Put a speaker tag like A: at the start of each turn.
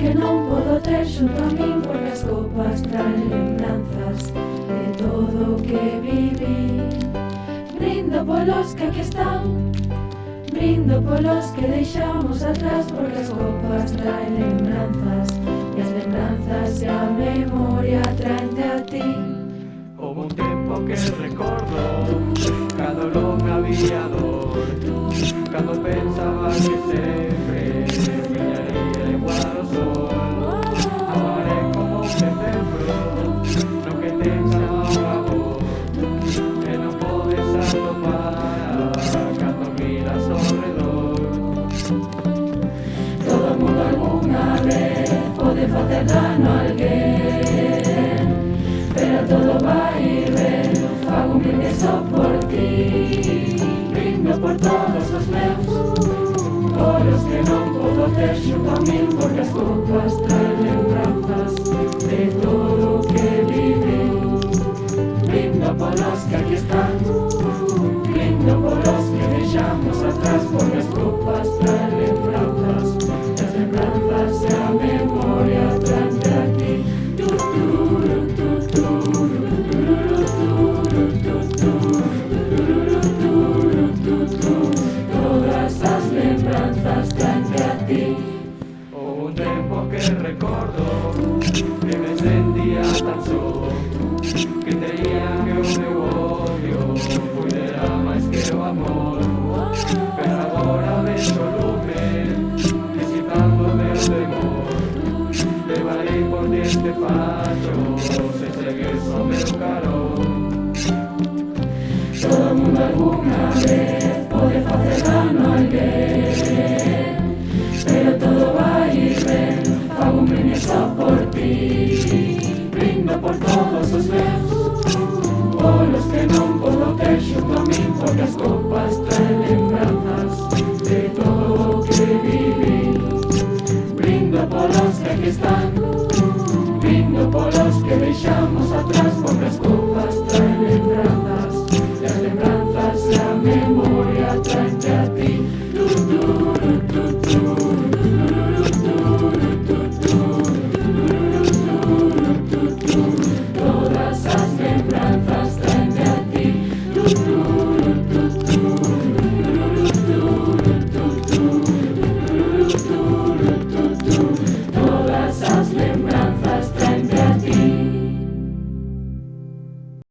A: que non podo ter xunto a min, porque as copas traen lembranzas de todo o que viví. Brindo polos que aquí están, brindo polos que deixamos atrás, porque as copas traen lembranzas, e as lembranzas e a memoria traente a ti.
B: Houve un tempo que recordo, cando non había dor, cando pensaba que sempre brillaría igual o sol. Agora é como un decembro, no que te chamaba amor, e non podes atopar cando miras ao redor.
A: Todo mundo alguna vez pode facer dano a alguén, pero todo vai ben, fago un brinde só por ti. Brindo por todos os meus, polos que non podo ter xunto a min, porque as copas traen lembranzas de todo o que viví. Brindo polos que aquí están, brindo polos que deixamos atrás, porque as copas traen lembranzas, e as lembranzas e a memoria traente a ti. Todas as lembranzas traente a ti.
B: Houve un tempo que recordo, que me sentía tan só, que teía que o meu odio puidera máis que o amor. Pero agora vexo o lume, visitando o meu temor. Levarei por deste facho, se segues o meu carón.
A: Todo mundo alguna vez pode facer dano a alguén, pero todo vai ben, fago un brinde só por ti. Brindo por todos os meus, polos que non podo ter xunto a min, porque as copas traen lembranzas de todo o que viví. Brindo polos que aquí están, brindo polos que deixamos atrás, porque as copas traen lembranzas, e as lembranzas e a memoria traente a ti.